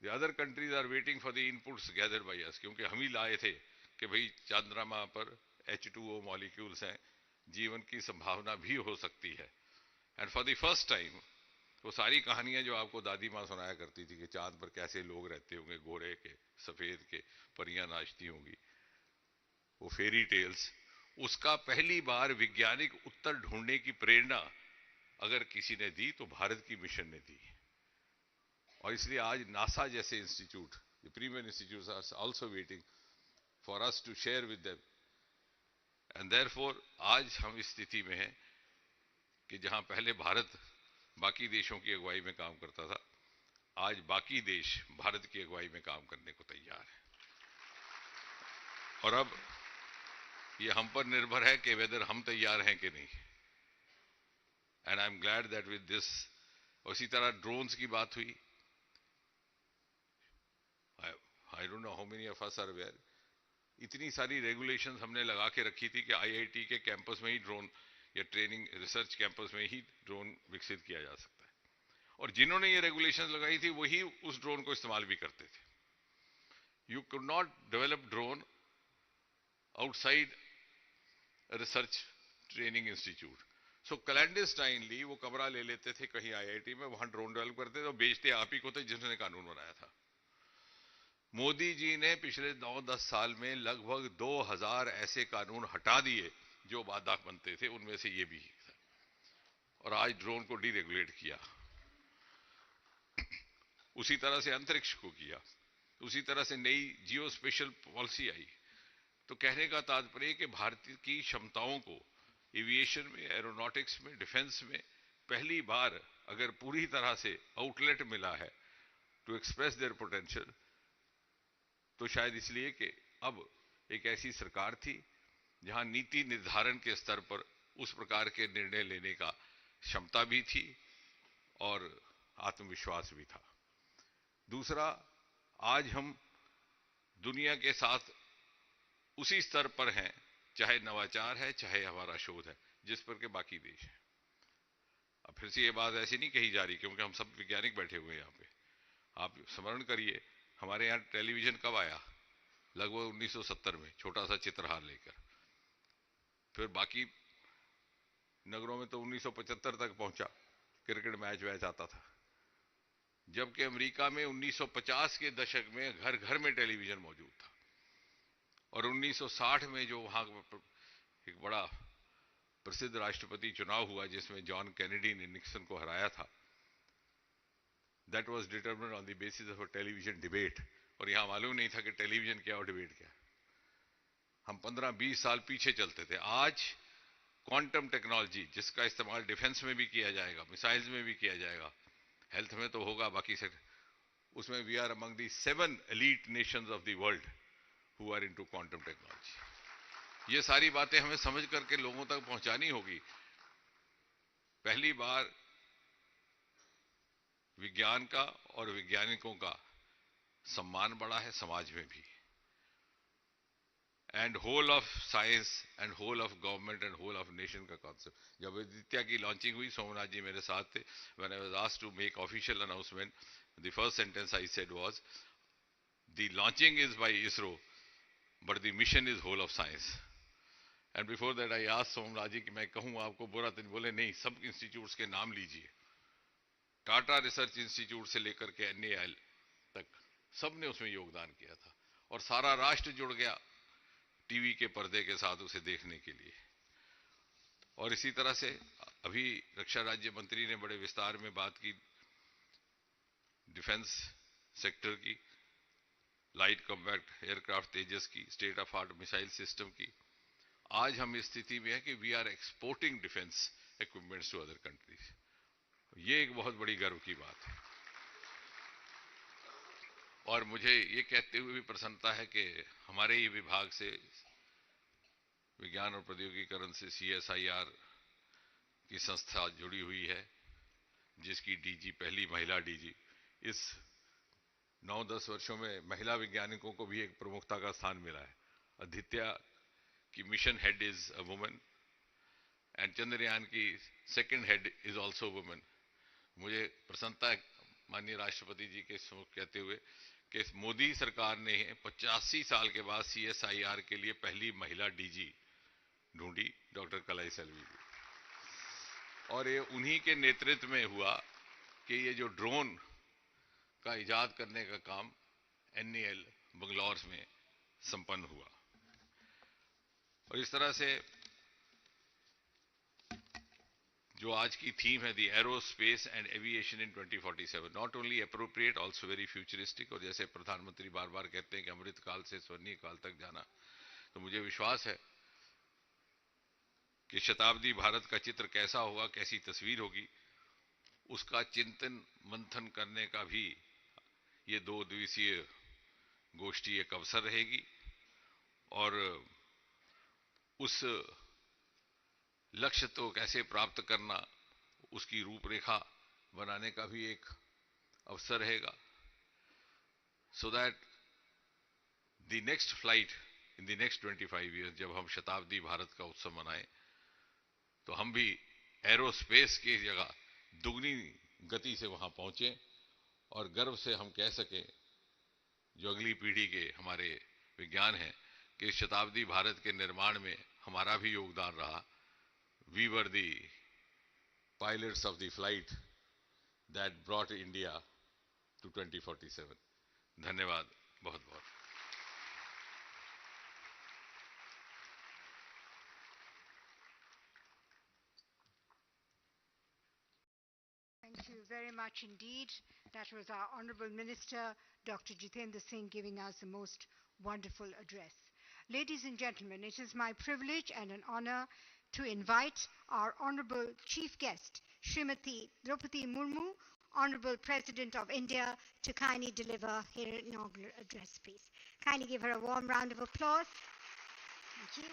The other countries are waiting for the inputs gathered by us, क्योंकि हम ही लाए थे कि भाई चंद्रमा पर H2O मॉलिक्यूल्स हैं, जीवन की संभावना भी हो सकती है। And for the first time वो सारी कहानियां जो आपको दादी माँ सुनाया करती थी कि चांद पर कैसे लोग रहते होंगे, गोरे के, सफेद के, परियां नाचती होंगी, वो फेरी टेल्स, उसका पहली बार वैज्ञानिक उत्तर ढूंढने की प्रेरणा अगर किसी ने दी तो भारत की मिशन ने दी। और इसलिए आज नासा जैसे institute, the premier institutes are also waiting for us to share with them. And therefore आज हम इस स्थिति में हैं कि जहां पहले भारत बाकी देशों की अगुवाई में काम करता था, आज बाकी देश भारत की अगुवाई में काम करने को तैयार है। और अब ये हम पर निर्भर है कि वेदर हम तैयार हैं कि नहीं। And I am glad that with this, उसी तरह ड्रोन्स की बात हुई। I don't know how many of us are aware, इतनी सारी रेगुलेशंस हमने लगा के रखी थी कि आईआईटी के कैंपस में ही ड्रोन, या ट्रेनिंग रिसर्च कैंपस में ही ड्रोन विकसित किया जा सकता है, और जिन्होंने ये रेगुलेशंस लगाई थी वही उस ड्रोन को इस्तेमाल भी करते थे। You could not develop drone outside research training institute. So clandestinely वो कमरा ले लेते थे कहीं आईआईटी में, वहां ड्रोन डेवलप करते थे और बेचते आप ही को थे जिन्होंने कानून बनाया था। मोदी जी ने पिछले 9-10 साल में लगभग 2000 ऐसे कानून हटा दिए जो बाधक बनते थे, उनमें से ये भी था। और आज ड्रोन को डीरेगुलेट किया, उसी तरह से अंतरिक्ष को किया, उसी तरह से नई जियो स्पेशल पॉलिसी आई। तो कहने का तात्पर्य कि भारत की क्षमताओं को एविएशन में, एरोनॉटिक्स में, डिफेंस में पहली बार अगर पूरी तरह से आउटलेट मिला है टू एक्सप्रेस देयर पोटेंशियल, तो शायद इसलिए कि अब एक ऐसी सरकार थी जहां नीति निर्धारण के स्तर पर उस प्रकार के निर्णय लेने का क्षमता भी थी और आत्मविश्वास भी था। दूसरा, आज हम दुनिया के साथ उसी स्तर पर हैं, चाहे नवाचार है, चाहे हमारा शोध है, जिस पर के बाकी देश हैं। अब फिर से ये बात ऐसी नहीं कही जा रही क्योंकि हम सब वैज्ञानिक बैठे हुए हैं यहाँ पे। आप स्मरण करिए, हमारे यहाँ टेलीविजन कब आया? लगभग 1970 में, छोटा सा चित्रहार लेकर। फिर बाकी नगरों में तो 1975 तक पहुंचा, क्रिकेट मैच वैच आता था। जबकि अमेरिका में 1950 के दशक में घर घर में टेलीविजन मौजूद था, और 1960 में जो वहां एक बड़ा प्रसिद्ध राष्ट्रपति चुनाव हुआ जिसमें जॉन कैनेडी ने निक्सन को हराया था, that was determined on the basis of a television debate. और यहां मालूम नहीं था कि टेलीविजन क्या और डिबेट क्या। हम 15-20 साल पीछे चलते थे। आज क्वांटम टेक्नोलॉजी, जिसका इस्तेमाल डिफेंस में भी किया जाएगा, मिसाइल्स में भी किया जाएगा, हेल्थ में तो होगा, बाकी से उसमें we are among the 7 elite nations of the world who are into quantum technology. ये सारी बातें हमें समझ करके लोगों तक पहुंचानी होगी। पहली बार विज्ञान का और वैज्ञानिकों का सम्मान बढ़ा है समाज में भी. And whole of science and whole of government and whole of nation का कॉन्सेप्ट. जब आदित्य की लॉन्चिंग हुई, सोमनाथ जी मेरे साथ थे. When I was asked to make official announcement, the first sentence I said was, the launching is by ISRO but the mission is whole of science. And before that I asked Somnath ji कि मैं कहूँ आपको बुरा तो नहीं. बोले नहीं, सब इंस्टीट्यूट्स के नाम लीजिए. टाटा रिसर्च इंस्टीट्यूट से लेकर के NAL तक सब ने उसमें योगदान किया था, और सारा राष्ट्र जुड़ गया टीवी के पर्दे के साथ उसे देखने के लिए. और इसी तरह से अभी रक्षा राज्य मंत्री ने बड़े विस्तार में बात की डिफेंस सेक्टर की, लाइट कॉम्बैट एयरक्राफ्ट तेजस की, state of art missile system की. आज हम इस स्थिति में है कि we are exporting defence equipments to other countries. ये एक बहुत बड़ी गर्व की बात है. और मुझे ये कहते हुए भी प्रसन्नता है कि हमारे ही विभाग से, विज्ञान और प्रौद्योगिकीकरण से CSIR की संस्था जुड़ी हुई है, जिसकी DG पहली महिला DG. इस 9-10 वर्षों में महिला वैज्ञानिकों को भी एक प्रमुखता का स्थान मिला है. आदित्य की mission head is a woman and Chandrayaan की second head is also woman. मुझे प्रसन्नता है माननीय राष्ट्रपति जी के सम्मुख कहते हुए कि मोदी सरकार ने 85 साल के बाद CSIR के लिए पहली महिला DG ढूंढी, डॉक्टर कलाई सेल्वी जी. और ये उन्हीं के नेतृत्व में हुआ कि ये जो ड्रोन का इजाद करने का काम NAL बंगलौर में संपन्न हुआ. और इस तरह से जो आज की थीम है, the aerospace and aviation in 2047, not only appropriate also very futuristic. और जैसे प्रधानमंत्री बार बार कहते हैं कि अमृत काल से स्वर्णिम काल तक जाना, तो मुझे विश्वास है कि शताब्दी भारत का चित्र कैसा होगा, कैसी तस्वीर होगी, उसका चिंतन मंथन करने का भी ये 2 दिवसीय गोष्ठी एक अवसर रहेगी. और उस लक्ष्य तो कैसे प्राप्त करना, उसकी रूपरेखा बनाने का भी एक अवसर रहेगा. So that the next flight in the next 25 years, जब हम शताब्दी भारत का उत्सव मनाएं, तो हम भी एरोस्पेस की जगह दुगनी गति से वहां पहुंचे और गर्व से हम कह सकें, जो अगली पीढ़ी के हमारे विज्ञान हैं, कि शताब्दी भारत के निर्माण में हमारा भी योगदान रहा. We were the pilots of the flight that brought India to 2047. धन्यवाद बहुत बहुत. Thank you very much indeed. That was our Honorable Minister, Dr. Jitendra Singh, giving us the most wonderful address. Ladies and gentlemen, it is my privilege and an honor to invite our Honorable Chief Guest, Srimati Draupadi Murmu, Honorable President of India, to kindly deliver her inaugural address, please. Kindly give her a warm round of applause. Thank you.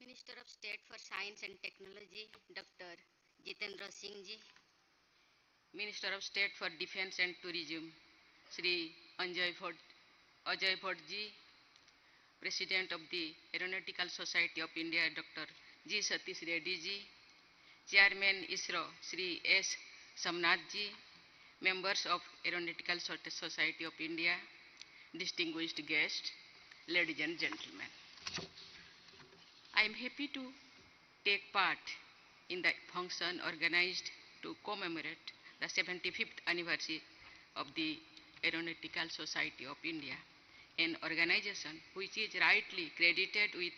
Minister of State for Science and Technology, Dr. Jitendra Singh ji. Minister of State for Defense and Tourism, Shri Ajay Bhatt ji. President of the Aeronautical Society of India, Dr. G. Satish Reddy ji. Chairman ISRO, Shri S. Somnath ji. Members of Aeronautical Society of India, distinguished guests, ladies and gentlemen. I am happy to take part in the function organized to commemorate the 75th anniversary of the Aeronautical Society of India, an organization which is rightly credited with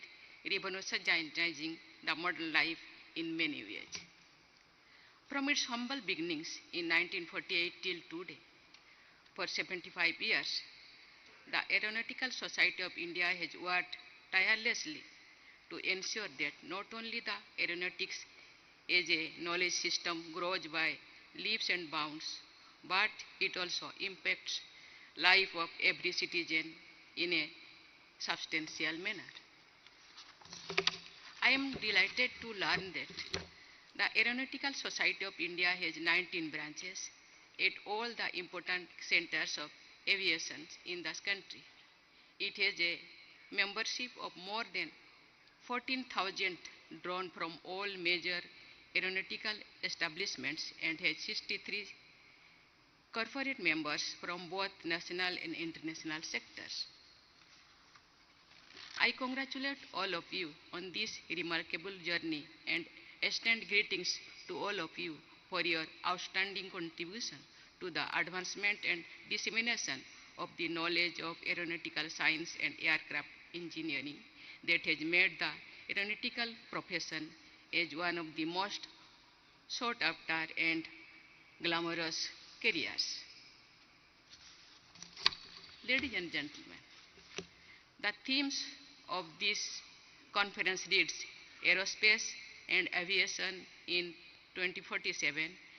revolutionizing the modern life in many ways. From its humble beginnings in 1948 till today, for 75 years, the Aeronautical Society of India has worked tirelessly to ensure that not only the aeronautics as a knowledge system grows by leaps and bounds, but it also impacts life of every citizen in a substantial manner. I am delighted to learn that the Aeronautical Society of India has 19 branches at all the important centers of aviation in this country. It has a membership of more than 14,000 drawn from all major aeronautical establishments and has 63 corporate members from both national and international sectors. I congratulate all of you on this remarkable journey and extend greetings to all of you for your outstanding contribution to the advancement and dissemination of the knowledge of aeronautical science and aircraft engineering that has made the aeronautical profession as one of the most sought after and glamorous careers. Ladies and gentlemen, the themes of this conference reads Aerospace and Aviation in 2047,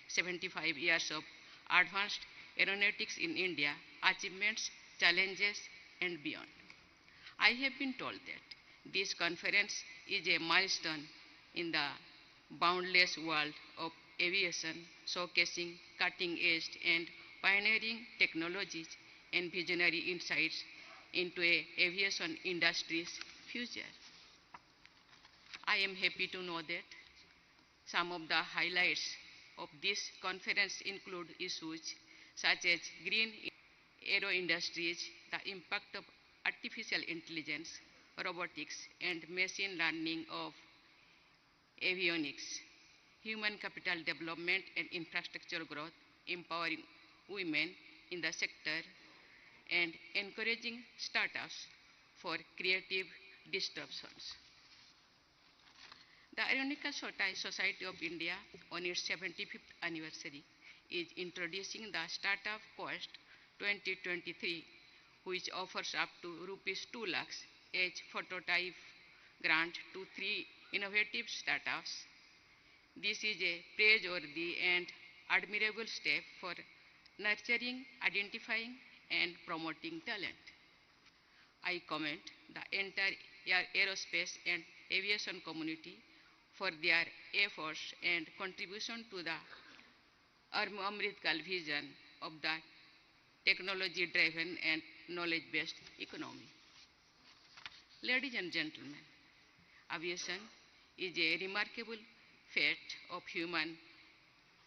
75 years of advanced aeronautics in India, achievements, challenges, and beyond. I have been told that this conference is a milestone in the boundless world of aviation, showcasing cutting-edge and pioneering technologies and visionary insights into aviation industry's future. I am happy to know that some of the highlights of this conference include issues such as green aero industries, the impact of artificial intelligence, robotics, and machine learning of avionics, human capital development and infrastructure growth, empowering women in the sector, and encouraging startups for creative disruptions. The Aeronautical Society of India, on its 75th anniversary, is introducing the Startup Quest 2023, which offers up to rupees 2 lakhs as prototype grant to 3 innovative startups. This is a praiseworthy and admirable step for nurturing, identifying, and promoting talent. I commend the entire aerospace and aviation community for their efforts and contribution to the Amritkal vision of the technology-driven and knowledge-based economy. Ladies and gentlemen, aviation is a remarkable feat of human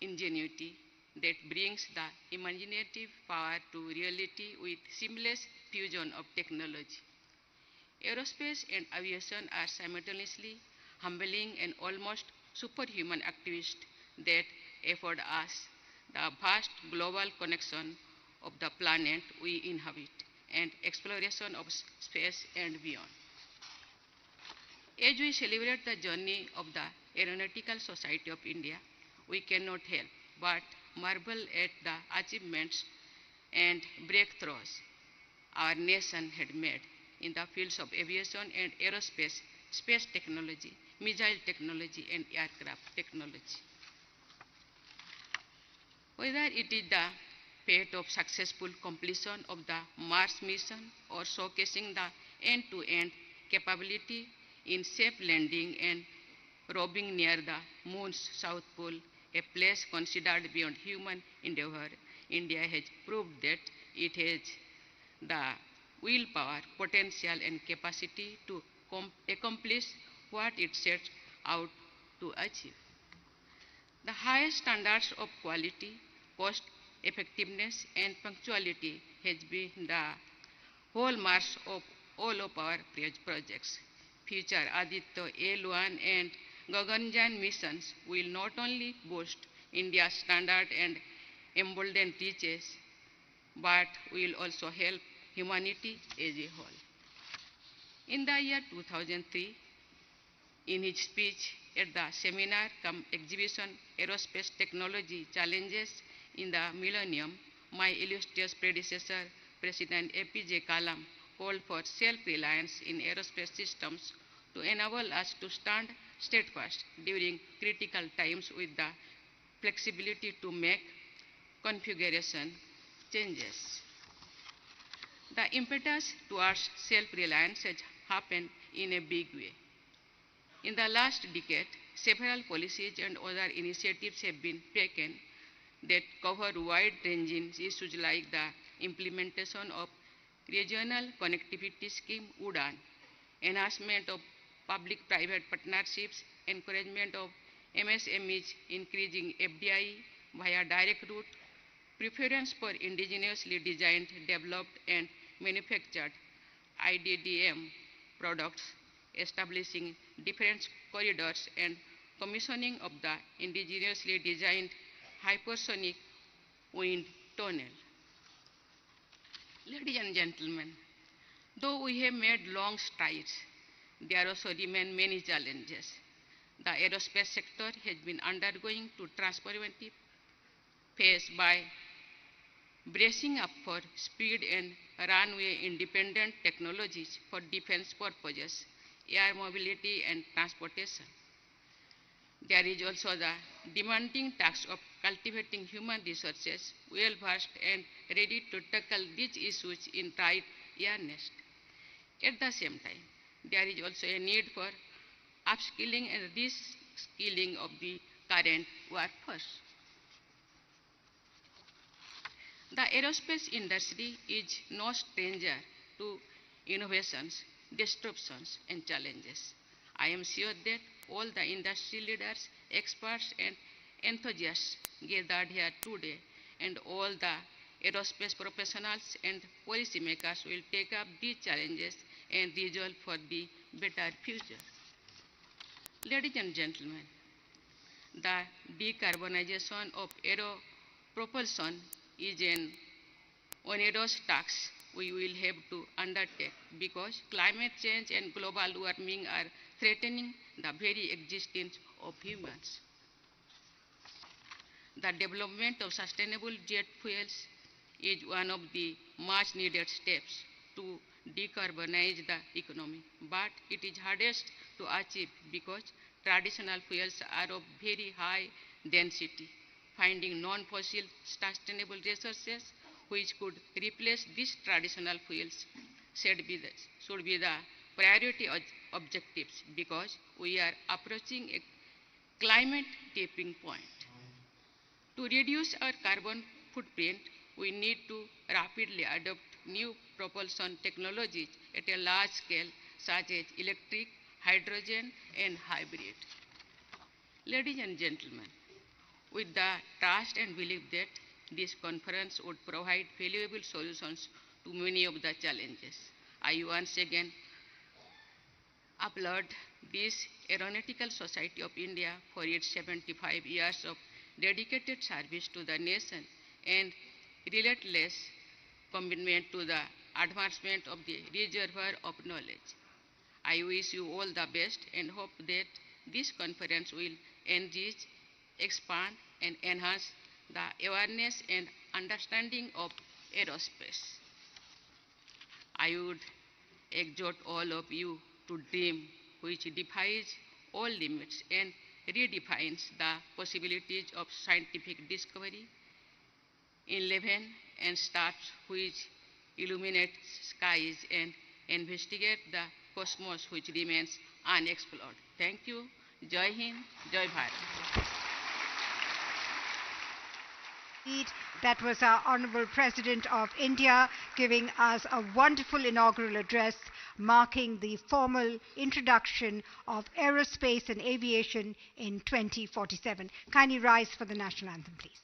ingenuity that brings the imaginative power to reality with seamless fusion of technology. Aerospace and aviation are simultaneously humbling and almost superhuman activities that afford us the vast global connection of the planet we inhabit and exploration of space and beyond. As we celebrate the journey of the Aeronautical Society of India, we cannot help but marvel at the achievements and breakthroughs our nation had made in the fields of aviation and aerospace, space technology, missile technology, and aircraft technology. Whether it is the fate of successful completion of the Mars mission or showcasing the end-to-end capability in safe landing and roving near the moon's south pole, a place considered beyond human endeavor, India has proved that it has the willpower, potential, and capacity to accomplish what it sets out to achieve. The highest standards of quality, cost effectiveness, and punctuality has been the hallmarks of all of our projects. Future Aditya L1 and Gaganyaan missions will not only boost India's standard and embolden reaches, but will also help humanity as a whole. In the year 2003, in his speech at the seminar cum exhibition Aerospace Technology Challenges in the Millennium, my illustrious predecessor, President APJ Kalam, called for self-reliance in aerospace systems to enable us to stand steadfast during critical times with the flexibility to make configuration changes. impetus towards self-reliance has happened in a big way. In the last decade, several policies and other initiatives have been taken that cover wide-ranging issues like the implementation of regional connectivity scheme UDAN, enhancement of public-private partnerships, encouragement of MSMEs, increasing FDI via direct route, preference for indigenously designed, developed, and manufactured IDDM products, establishing different corridors, and commissioning of the indigenously designed hypersonic wind tunnel. Ladies and gentlemen, though we have made long strides, there also remain many challenges. The aerospace sector has been undergoing to transformative phase by bracing up for speed and runway-independent technologies for defense purposes, air mobility and transportation. There is also the demanding task of cultivating human resources, well-versed and ready to tackle these issues in tight earnest. At the same time, there is also a need for upskilling and reskilling of the current workforce. The aerospace industry is no stranger to innovations, disruptions, and challenges. I am sure that all the industry leaders, experts, and enthusiasts gathered here today, and all the aerospace professionals and policymakers will take up these challenges and resolve for the better future. Ladies and gentlemen, the decarbonization of aero propulsion is an onerous task we will have to undertake because climate change and global warming are threatening the very existence of humans. The development of sustainable jet fuels is one of the much needed steps to decarbonize the economy, but it is hardest to achieve because traditional fuels are of very high density. Finding non-fossil sustainable resources which could replace these traditional fuels should be the priority objectives because we are approaching a climate tipping point. To reduce our carbon footprint, we need to rapidly adopt new propulsion technologies at a large scale such as electric, hydrogen, and hybrid. Ladies and gentlemen, with the trust and belief that this conference would provide valuable solutions to many of the challenges, I once again applaud this Aeronautical Society of India for its 75 years of dedicated service to the nation and relentless commitment to the advancement of the reservoir of knowledge. I wish you all the best and hope that this conference will enrich, expand, and enhance the awareness and understanding of aerospace. I would exhort all of you to dream which defies all limits and redefines the possibilities of scientific discovery, enliven and stars which illuminate skies and investigate the cosmos which remains unexplored. Thank you. Jai Hind, Jai Bharat. Indeed, that was our Honorable President of India giving us a wonderful inaugural address marking the formal introduction of aerospace and aviation in 2047. Kindly rise for the national anthem, please.